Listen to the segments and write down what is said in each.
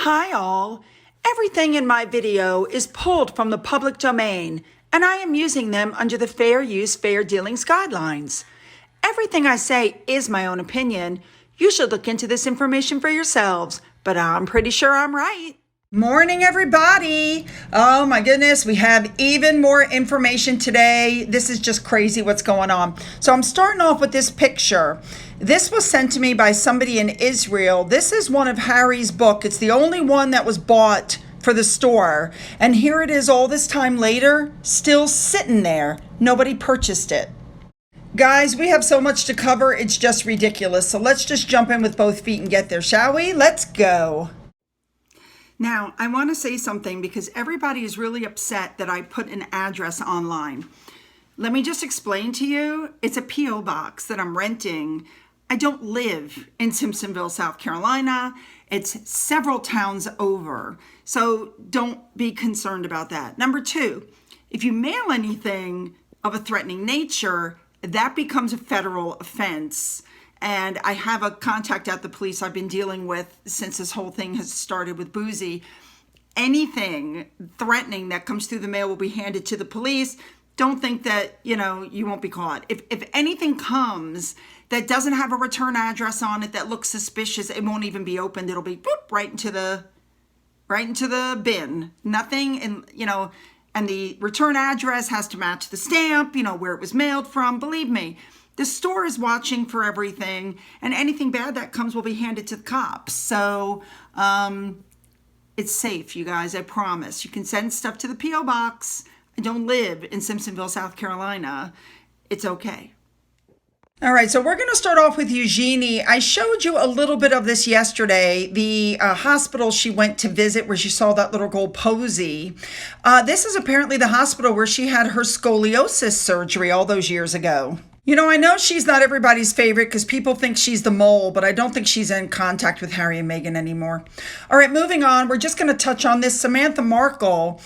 Hi all! Everything in my video is pulled from the public domain, and I am using them under the Fair Use, Fair Dealings guidelines. Everything I say is my own opinion. You should look into this information for yourselves, but I'm pretty sure I'm right. Morning, everybody. Oh my goodness, we have even more information today. This is just crazy what's going on. So I'm starting off with this picture. This was sent to me by somebody in Israel. This is one of Harry's book. It's the only one that was bought for the store. And here it is all this time later, still sitting there. Nobody purchased it. Guys, we have so much to cover, it's just ridiculous. So let's just jump in with both feet and get there, shall we? Let's go. Now, I want to say something because everybody is really upset that I put an address online. Let me just explain to you. It's a P.O. box that I'm renting. I don't live in Simpsonville, South Carolina. It's several towns over. So don't be concerned about that. Number two, if you mail anything of a threatening nature, that becomes a federal offense. And I have a contact at the police I've been dealing with since this whole thing has started with Boozy. Anything threatening that comes through the mail will be handed to the police. Don't think that, you won't be caught. If anything comes that doesn't have a return address on it that looks suspicious, it won't even be opened. It'll be boop, right into the bin. Nothing, and the return address has to match the stamp, where it was mailed from. Believe me. The store is watching for everything, and anything bad that comes will be handed to the cops. So it's safe, you guys, I promise. You can send stuff to the P.O. box. I don't live in Simpsonville, South Carolina. It's okay. All right, so we're going to start off with Eugenie. I showed you a little bit of this yesterday, the hospital she went to visit where she saw that little girl Posey. This is apparently the hospital where she had her scoliosis surgery all those years ago. I know she's not everybody's favorite because people think she's the mole, but I don't think she's in contact with Harry and Meghan anymore. All right, moving on. We're just going to touch on this. Samantha Markle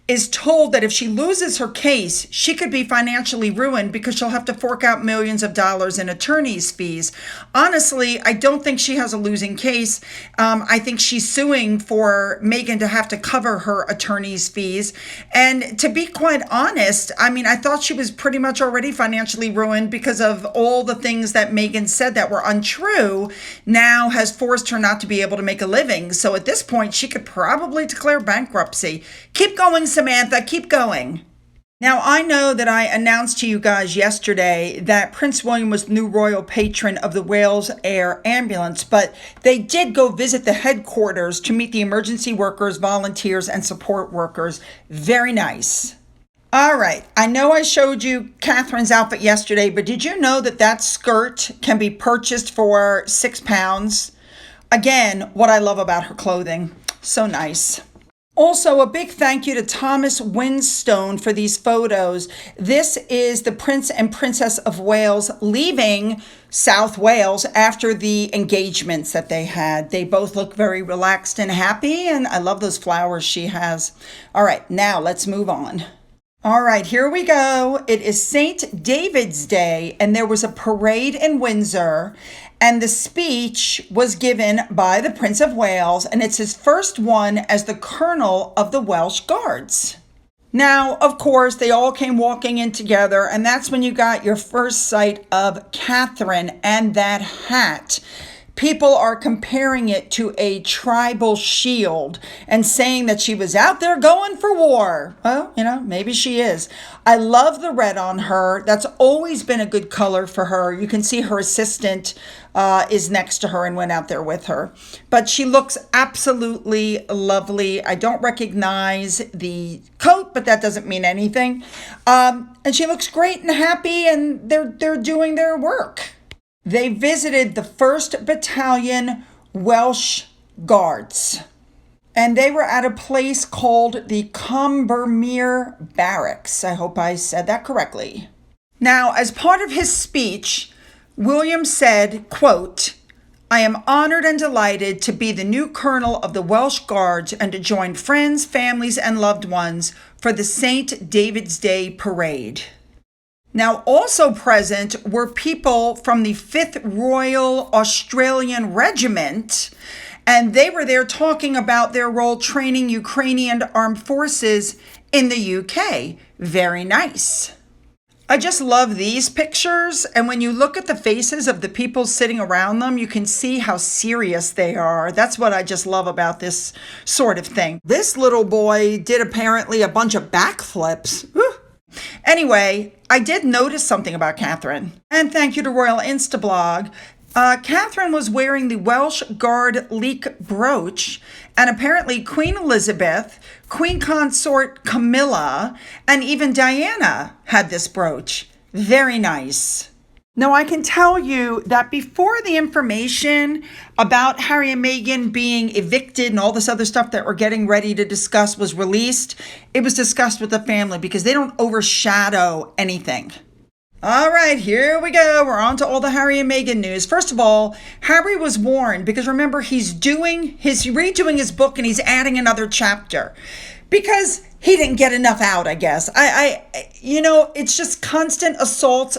is told that if she loses her case, she could be financially ruined because she'll have to fork out millions of dollars in attorney's fees. Honestly, I don't think she has a losing case. I think she's suing for Meghan to have to cover her attorney's fees. And to be quite honest, I thought she was pretty much already financially ruined because of all the things that Meghan said that were untrue, now has forced her not to be able to make a living. So at this point, she could probably declare bankruptcy. Keep going, Samantha, keep going. Now, I know that I announced to you guys yesterday that Prince William was the new royal patron of the Wales Air Ambulance, but they did go visit the headquarters to meet the emergency workers, volunteers, and support workers. Very nice. All right, I know I showed you Catherine's outfit yesterday, but did you know that that skirt can be purchased for £6? Again, what I love about her clothing. So nice. Also, a big thank you to Thomas Winstone for these photos. This is the Prince and Princess of Wales leaving South Wales after the engagements that they had. They both look very relaxed and happy, and I love those flowers she has. All right, now let's move on. All right, here we go. It is St. David's Day, and there was a parade in Windsor, and the speech was given by the Prince of Wales, and it's his first one as the Colonel of the Welsh Guards. Now, of course, they all came walking in together, and that's when you got your first sight of Catherine and that hat. People are comparing it to a tribal shield and saying that she was out there going for war. Well, maybe she is. I love the red on her. That's always been a good color for her. You can see her assistant is next to her and went out there with her. But she looks absolutely lovely. I don't recognize the coat, but that doesn't mean anything. And she looks great and happy, and they're doing their work. They visited the 1st Battalion Welsh Guards, and they were at a place called the Combermere Barracks. I hope I said that correctly. Now, as part of his speech, William said, quote, "I am honored and delighted to be the new colonel of the Welsh Guards and to join friends, families, and loved ones for the St. David's Day Parade." Now, also present were people from the 5th Royal Australian Regiment And they were there talking about their role training Ukrainian armed forces in the UK. Very nice. I just love these pictures. And when you look at the faces of the people sitting around them, you can see how serious they are. That's what I just love about this sort of thing. This little boy did apparently a bunch of backflips. Whew. Anyway, I did notice something about Catherine. And thank you to Royal Instablog. Catherine was wearing the Welsh Guard leek brooch, and apparently Queen Elizabeth, Queen Consort Camilla, and even Diana had this brooch. Very nice. Now, I can tell you that before the information about Harry and Meghan being evicted and all this other stuff that we're getting ready to discuss was released, it was discussed with the family because they don't overshadow anything. All right, here we go. We're on to all the Harry and Meghan news. First of all, Harry was warned because remember, he's redoing his book and he's adding another chapter because he didn't get enough out, I guess. It's just constant assaults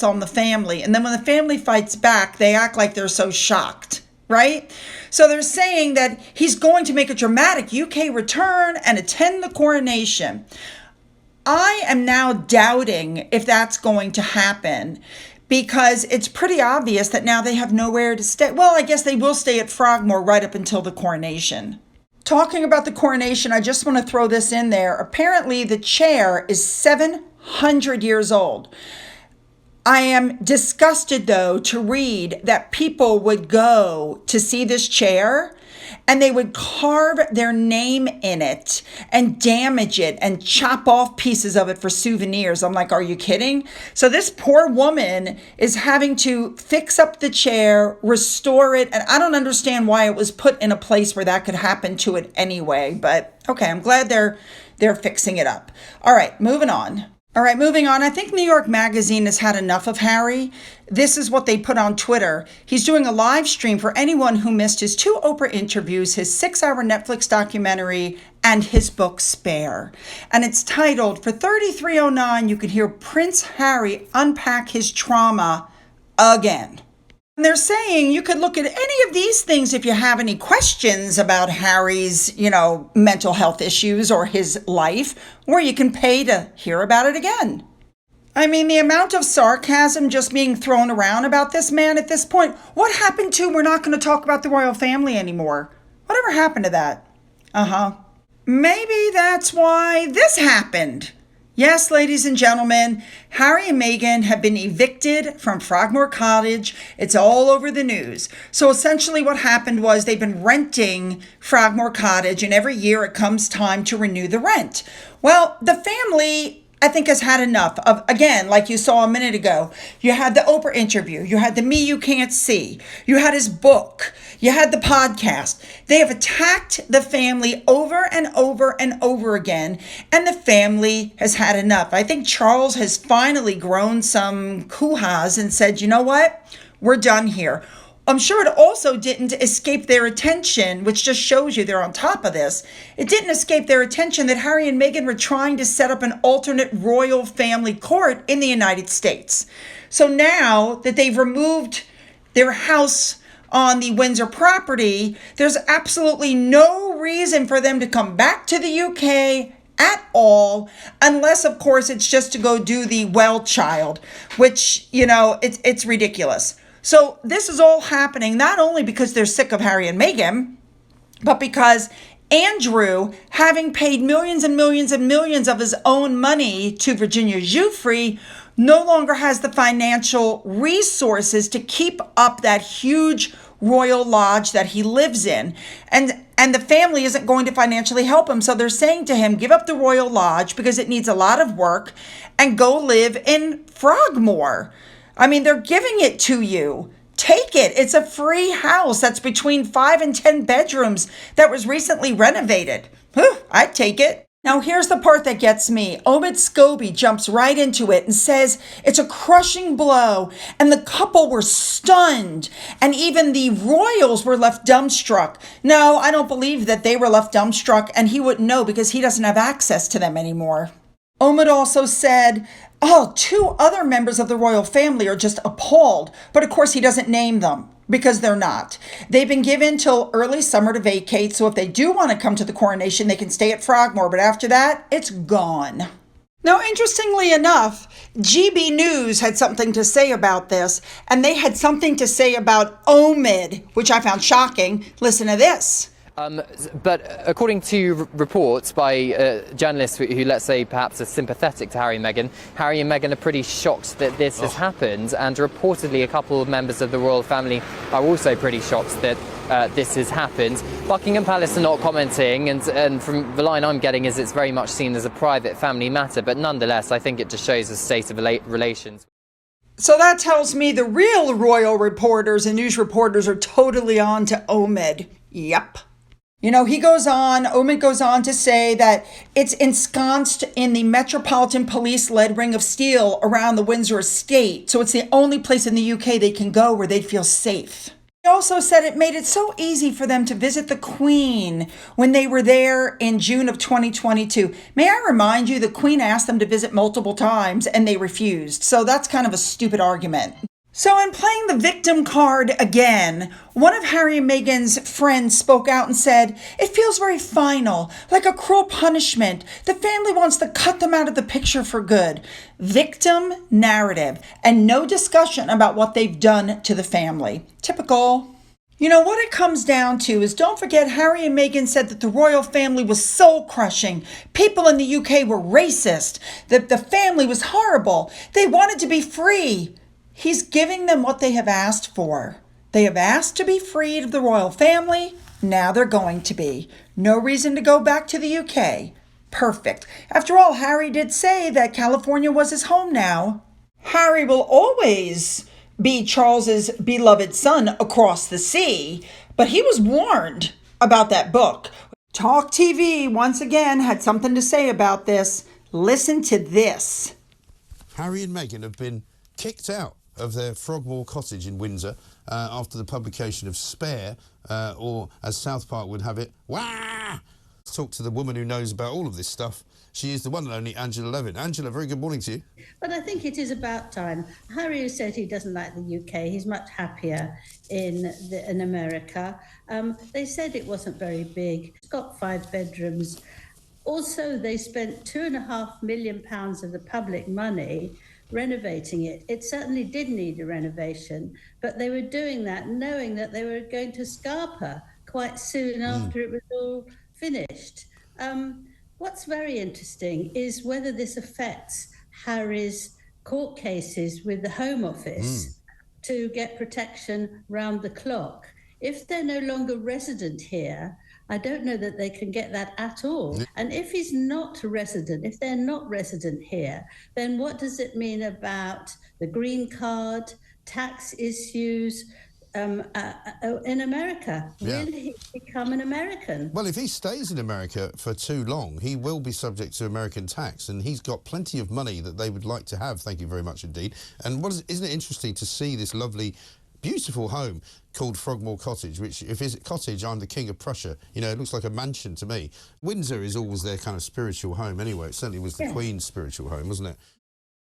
on the family. And then when the family fights back, they act like they're so shocked, right? So they're saying that he's going to make a dramatic UK return and attend the coronation. I am now doubting if that's going to happen because it's pretty obvious that now they have nowhere to stay. Well, I guess they will stay at Frogmore right up until the coronation. Talking about the coronation, I just want to throw this in there. Apparently, the chair is 700 years old. I am disgusted, though, to read that people would go to see this chair and they would carve their name in it and damage it and chop off pieces of it for souvenirs. I'm like, are you kidding? So this poor woman is having to fix up the chair, restore it. And I don't understand why it was put in a place where that could happen to it anyway. But okay, I'm glad they're fixing it up. All right, moving on. I think New York Magazine has had enough of Harry. This is what they put on Twitter. He's doing a live stream for anyone who missed his 2 Oprah interviews, his 6-hour Netflix documentary, and his book, Spare. And it's titled, For $33.09, you can hear Prince Harry unpack his trauma again. And they're saying you could look at any of these things if you have any questions about Harry's, mental health issues or his life, or you can pay to hear about it again. I mean, the amount of sarcasm just being thrown around about this man at this point. What happened to we're not going to talk about the royal family anymore? Whatever happened to that? Maybe that's why this happened. Yes, ladies and gentlemen, Harry and Meghan have been evicted from Frogmore Cottage. It's all over the news. So essentially what happened was they've been renting Frogmore Cottage, and every year it comes time to renew the rent. Well, the family, I think, has had enough of, again, like you saw a minute ago, you had the Oprah interview, you had the Me You Can't See, you had his book, you had the podcast. They have attacked the family over and over and over again, and the family has had enough. I think Charles has finally grown some hoo-has and said, you know what, we're done here. I'm sure it also didn't escape their attention, which just shows you they're on top of this. It didn't escape their attention that Harry and Meghan were trying to set up an alternate royal family court in the United States. So now that they've removed their house on the Windsor property, there's absolutely no reason for them to come back to the UK at all, unless, of course, it's just to go do the well child, which, it's ridiculous. So this is all happening not only because they're sick of Harry and Meghan, but because Andrew, having paid millions and millions and millions of his own money to Virginia Giuffre, no longer has the financial resources to keep up that huge royal lodge that he lives in. And the family isn't going to financially help him. So they're saying to him, give up the royal lodge because it needs a lot of work and go live in Frogmore. I mean, they're giving it to you. Take it. It's a free house that's between 5 and 10 bedrooms that was recently renovated. I'd take it. Now, here's the part that gets me. Omid Scobie jumps right into it and says it's a crushing blow, and the couple were stunned, and even the royals were left dumbstruck. No, I don't believe that they were left dumbstruck, and he wouldn't know because he doesn't have access to them anymore. Omid also said, 2 other members of the royal family are just appalled, but of course he doesn't name them. because they're not. They've been given till early summer to vacate, so if they do want to come to the coronation, they can stay at Frogmore, but after that, it's gone. Now, interestingly enough, GB News had something to say about this, and they had something to say about OMID, which I found shocking. Listen to this. But according to reports by journalists who, let's say, perhaps are sympathetic to Harry and Meghan are pretty shocked that this has happened, and reportedly a couple of members of the royal family are also pretty shocked that this has happened. Buckingham Palace are not commenting, and from the line I'm getting is it's very much seen as a private family matter, but nonetheless, I think it just shows the state of relations. So that tells me the real royal reporters and news reporters are totally on to OMID. Yep. You know, Omid goes on to say that it's ensconced in the Metropolitan Police-led Ring of Steel around the Windsor estate. So it's the only place in the UK they can go where they'd feel safe. He also said it made it so easy for them to visit the Queen when they were there in June of 2022. May I remind you, the Queen asked them to visit multiple times and they refused. So that's kind of a stupid argument. So in playing the victim card again, one of Harry and Meghan's friends spoke out and said, "It feels very final, like a cruel punishment. The family wants to cut them out of the picture for good." Victim narrative and no discussion about what they've done to the family. Typical. You know, what it comes down to is, don't forget, Harry and Meghan said that the royal family was soul crushing. People in the UK were racist. That the family was horrible. They wanted to be free. He's giving them what they have asked for. They have asked to be freed of the royal family. Now they're going to be. No reason to go back to the UK. Perfect. After all, Harry did say that California was his home now. Harry will always be Charles's beloved son across the sea, but he was warned about that book. Talk TV once again had something to say about this. Listen to this. Harry and Meghan have been kicked out of their Frogmore cottage in Windsor after the publication of Spare, or as South Park would have it, wah! Let's talk to the woman who knows about all of this stuff. She is the one and only Angela Levin. Angela, very good morning to you. But I think it is about time. Harry has said he doesn't like the UK. He's much happier in America. They said it wasn't very big. It's got 5 bedrooms. Also, they spent £2.5 million of the public money renovating it. It certainly did need a renovation, but they were doing that knowing that they were going to scarper quite soon after it was all finished. What's very interesting is whether this affects Harry's court cases with the Home Office to get protection round the clock. If they're no longer resident here, I don't know that they can get that at all. And if he's not a resident, if they're not resident here, then what does it mean about the green card, tax issues in America? Yeah. Will he become an American? Well, if he stays in America for too long, he will be subject to American tax, and he's got plenty of money that they would like to have. Thank you very much indeed. And isn't it interesting to see this lovely, beautiful home called Frogmore Cottage, which, if it's a cottage, I'm the king of Prussia. You know, it looks like a mansion to me. Windsor is always their kind of spiritual home anyway. It certainly was the Queen's spiritual home, wasn't it?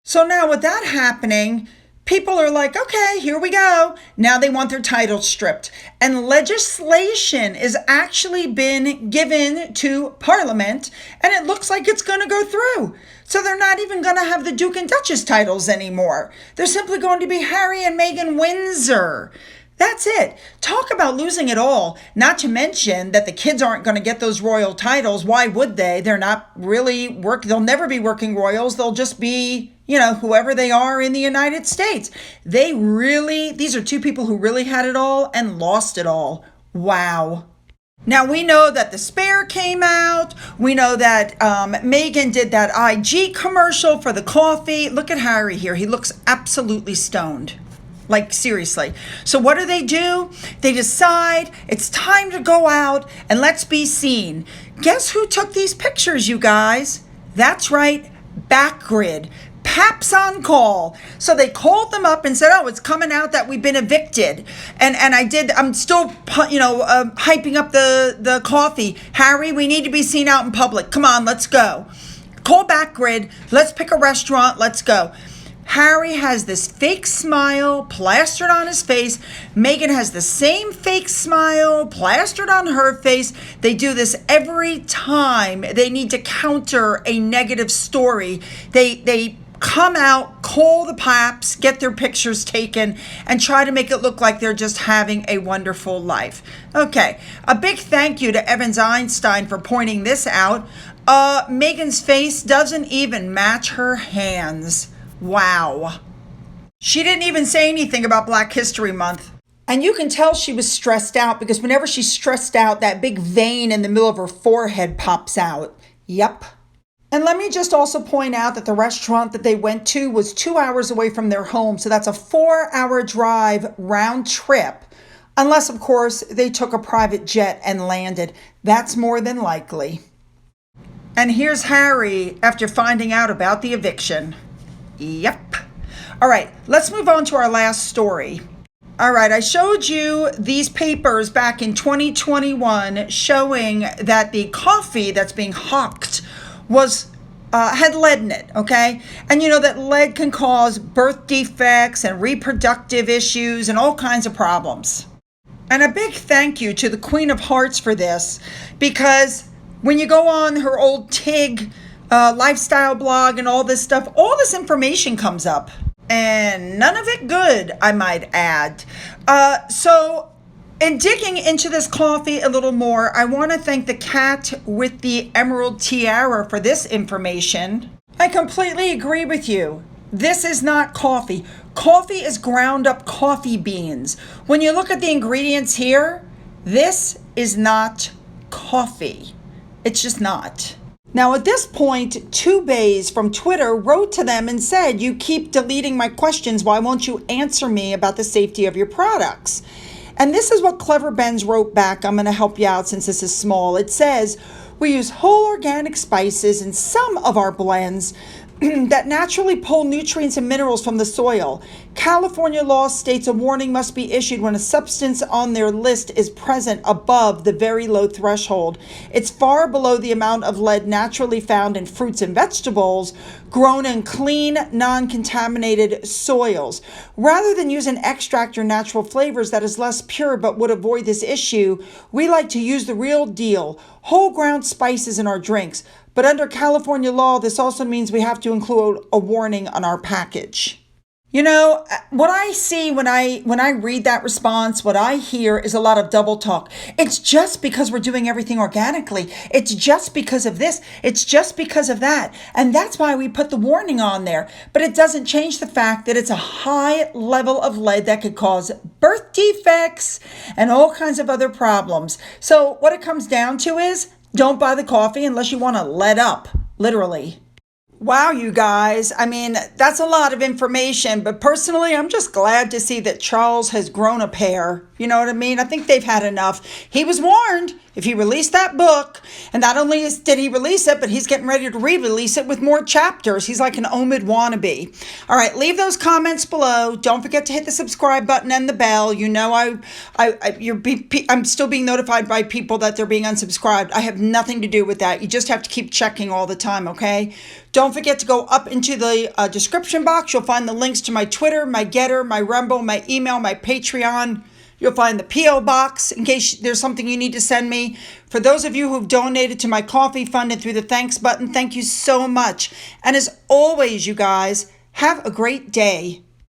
So now with that happening, people are like, okay, here we go. Now they want their titles stripped. And legislation has actually been given to Parliament, and it looks like it's going to go through. So they're not even going to have the Duke and Duchess titles anymore. They're simply going to be Harry and Meghan Windsor. That's it. Talk about losing it all. Not to mention that the kids aren't going to get those royal titles. Why would they? They're not really they'll never be working royals. They'll just be, you know, whoever they are in the United States. These are two people who really had it all and lost it all. Wow. Now, we know that the Spare came out. We know that Meghan did that IG commercial for the coffee. Look at Harry here. He looks absolutely stoned. Like, seriously. So what do? They decide it's time to go out and let's be seen. Guess who took these pictures, you guys? That's right, Backgrid. Paps on call. So they called them up and said, oh, it's coming out that we've been evicted. And I'm still, hyping up the coffee. Harry, we need to be seen out in public. Come on, let's go. Call Backgrid. Let's pick a restaurant. Let's go. Harry has this fake smile plastered on his face. Meghan has the same fake smile plastered on her face. They do this every time they need to counter a negative story. They come out, call the paps, get their pictures taken, and try to make it look like they're just having a wonderful life. Okay, a big thank you to Evans Einstein for pointing this out. Meghan's face doesn't even match her hands. Wow. She didn't even say anything about Black History Month. And you can tell she was stressed out because whenever she's stressed out, that big vein in the middle of her forehead pops out. Yep. And let me just also point out that the restaurant that they went to was 2 hours away from their home. So that's a 4-hour drive round trip. Unless, of course, they took a private jet and landed. That's more than likely. And here's Harry after finding out about the eviction. Yep. All right, let's move on to our last story. All right, I showed you these papers back in 2021 showing that the coffee that's being hawked had lead in it, okay? And you know that lead can cause birth defects and reproductive issues and all kinds of problems. And a big thank you to the Queen of Hearts for this, because when you go on her old TIG lifestyle blog and all this information comes up. And none of it good, I might add. So in digging into this coffee a little more, I want to thank the cat with the emerald tiara for this information. I completely agree with you. This is not coffee. Coffee is ground up coffee beans. When you look at the ingredients here, this is not coffee. It's just not. Now, at this point, Two Bays from Twitter wrote to them and said, "You keep deleting my questions. Why won't you answer me about the safety of your products?" And this is what Clever Benz wrote back. I'm going to help you out since this is small. It says, "We use whole organic spices in some of our blends that naturally pull nutrients and minerals from the soil. California law states a warning must be issued when a substance on their list is present above the very low threshold. It's far below the amount of lead naturally found in fruits and vegetables grown in clean, non-contaminated soils. Rather than use an extract or natural flavors that is less pure but would avoid this issue, we like to use the real deal, whole ground spices in our drinks. But under California law, this also means we have to include a warning on our package." You know, what I see when I read that response, what I hear is a lot of double talk. It's just because we're doing everything organically. It's just because of this. It's just because of that. And that's why we put the warning on there. But it doesn't change the fact that it's a high level of lead that could cause birth defects and all kinds of other problems. So what it comes down to is, don't buy the coffee unless you want to lead up, literally. Wow, you guys. I mean, that's a lot of information, but personally, I'm just glad to see that Charles has grown a pair. You know what I mean? I think they've had enough. He was warned if he released that book, and not only did he release it, but he's getting ready to re-release it with more chapters. He's like an Omid wannabe. All right, leave those comments below. Don't forget to hit the subscribe button and the bell. You know I'm still being notified by people that they're being unsubscribed. I have nothing to do with that. You just have to keep checking all the time, okay? Don't forget to go up into the description box. You'll find the links to my Twitter, my Getter, my Rumble, my email, my Patreon. You'll find the P.O. box in case there's something you need to send me. For those of you who've donated to my coffee fund and through the thanks button, thank you so much. And as always, you guys, have a great day.